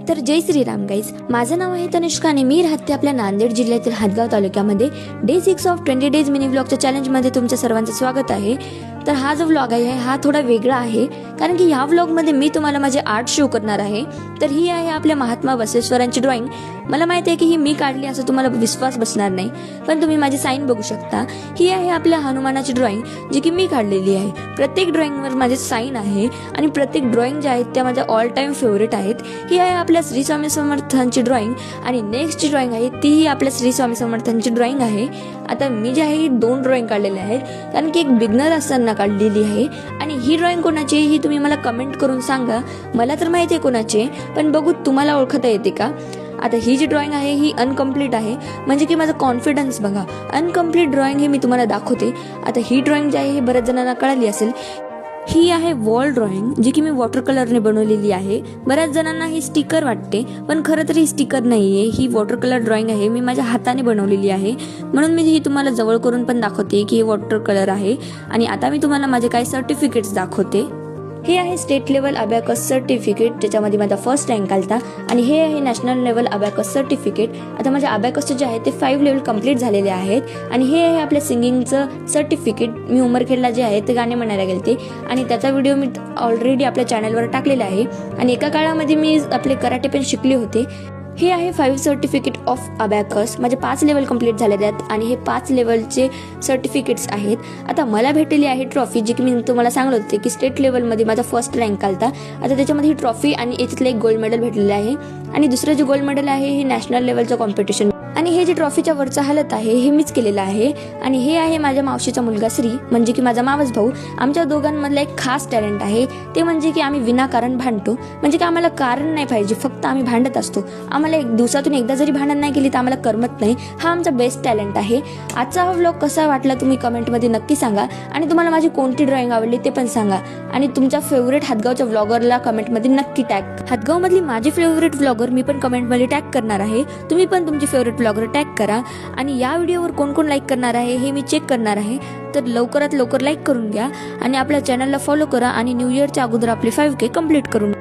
तर जय श्रीराम गाईज, माझं नाव आहे तनिष्का आणि मी राहते आपल्या नांदेड जिल्ह्यातील हातगाव तालुक्यामध्ये. डे 6 ऑफ 20 डेज मिनी व्लॉगच्या चॅलेंजमध्ये तुमच्या सर्वांचं स्वागत आहे. तर हा जो व्लॉग आहे हा थोडा वेगळा आहे, कारण की ह्या व्लॉगमध्ये मी तुम्हाला माझे आर्ट शो करणार आहे. तर ही आहे आपल्या महात्मा बसवेश्वरांची ड्रॉइंग. मला माहिती आहे की ही मी काढली असं तुम्हाला विश्वास बसणार नाही, पण तुम्ही माझी साईन बघू शकता. ही आहे आपल्या हनुमानाची ड्रॉइंग जी की मी काढलेली आहे. प्रत्येक ड्रॉइंगवर माझे साईन आहे आणि प्रत्येक ड्रॉइंग ज्या आहेत त्या माझ्या ऑल टाइम फेवरेट आहेत. ही आहे आपल्या श्री स्वामी समर्थांची ड्रॉइंग आणि नेक्स्ट जी ड्रॉइंग आहे तीही आपल्या श्री स्वामी समर्थांची ड्रॉइंग आहे. आता मी जी आहे ही 2 ड्रॉइंग काढलेल्या आहेत, कारण की एक बिगनर असताना काढलेली आहे. आणि ही ड्रॉइंग कोणाची ही तुम्ही मला कमेंट करून सांगा. मला तर माहिती आहे कोणाची, पण बघू तुम्हाला ओळखता येते का. आता ही जी ड्रॉइंग आहे ही अनकम्प्लीट आहे, म्हणजे की माझा कॉन्फिडन्स बघा. अनकम्प्लीट ड्रॉइंग हे मी तुम्हाला दाखवते. आता ही ड्रॉइंग जी आहे ही बऱ्याच जणांना कळाली असेल. ही आहे वॉल ड्रॉइंग जी की मी वॉटर कलरने बनवलेली आहे. बऱ्याच जणांना ही स्टिकर वाटते, पण खरं तर ही स्टिकर नाहीये, ही वॉटर कलर ड्रॉइंग आहे. मी माझ्या हाताने बनवलेली आहे, म्हणून मी ही तुम्हाला जवळ करून पण दाखवते की हे वॉटर कलर आहे. आणि आता मी तुम्हाला माझे काही सर्टिफिकेट्स दाखवते. हे आहे स्टेट लेवल अबॅकस सर्टिफिकेट, ज्याच्यामध्ये माझा फर्स्ट रँक आलता. आणि हे आहे नॅशनल लेवल अबॅकस सर्टिफिकेट. आता माझ्या अबॅकसचे जे आहे ते 5 लेवल कंप्लीट झालेले आहेत. आणि हे आहे आपल्या सिंगिंगचं सर्टिफिकेट. मी उमरखेडला जे आहे ते गाणे म्हणायला गेलते आणि त्याचा व्हिडिओ मी ऑलरेडी आपल्या चॅनलवर टाकलेला आहे. आणि एका काळामध्ये मी आपले कराटे पण शिकले होते. हे आहे 5 सर्टिफिकेट ऑफ अबॅकस. माझे 5 लेवल कंप्लीट झालेले आहेत आणि हे 5 लेवलचे सर्टिफिकेट्स आहेत. आता मला भेटलेली आहे ट्रॉफी, जी की मी तुम्हाला सांगत होते की स्टेट लेवलमध्ये माझा फर्स्ट रँक आलता. आता त्याच्यामध्ये ही ट्रॉफी आणि याच्यातलं एक गोल्ड मेडल भेटलेलं आहे. आणि दुसरं जे गोल्ड मेडल आहे हे नॅशनल लेवलचं कॉम्पिटिशन. आणि हे जे ट्रॉफीच्या वरचं हालत आहे हे मीच केलेलं आहे. आणि हे आहे माझ्या मावशीचा मुलगा श्री, म्हणजे की माझा मावस भाऊ. आमच्या दोघांमधला एक खास टॅलेंट आहे, ते म्हणजे की आम्ही विनाकारण भांडतो. म्हणजे की आम्हाला कारण नाही पाहिजे, फक्त आम्ही भांडत असतो. आम्हाला एक दिवसातून एकदा जरी भांडण नाही केली तर आम्हाला करमत नाही. हा आमचा बेस्ट टॅलेंट आहे. आजचा हा व्लॉग कसा वाटला तुम्ही कमेंटमध्ये नक्की सांगा. आणि तुम्हाला माझी कोणती ड्रॉइंग आवडली ते पण सांगा. आणि तुमच्या फेवरेट हातगावच्या व्लॉगरला कमेंटमध्ये नक्की टॅग. हातगावमधली माझी फेवरेट व्लॉगर मी पण कमेंटमध्ये टॅग करणार आहे. तुम्ही पण तुमची फेवरेट व्लॉगर टॅग करा. आणि या व्हिडिओवर कोण कोण लाईक करणार आहे हे मी चेक करणार आहे. तर लवकरात लवकर लाईक करून घ्या आणि आपल्या चॅनलला फॉलो करा आणि न्यू इयरच्या अगोदर आपले 5K कंप्लीट करून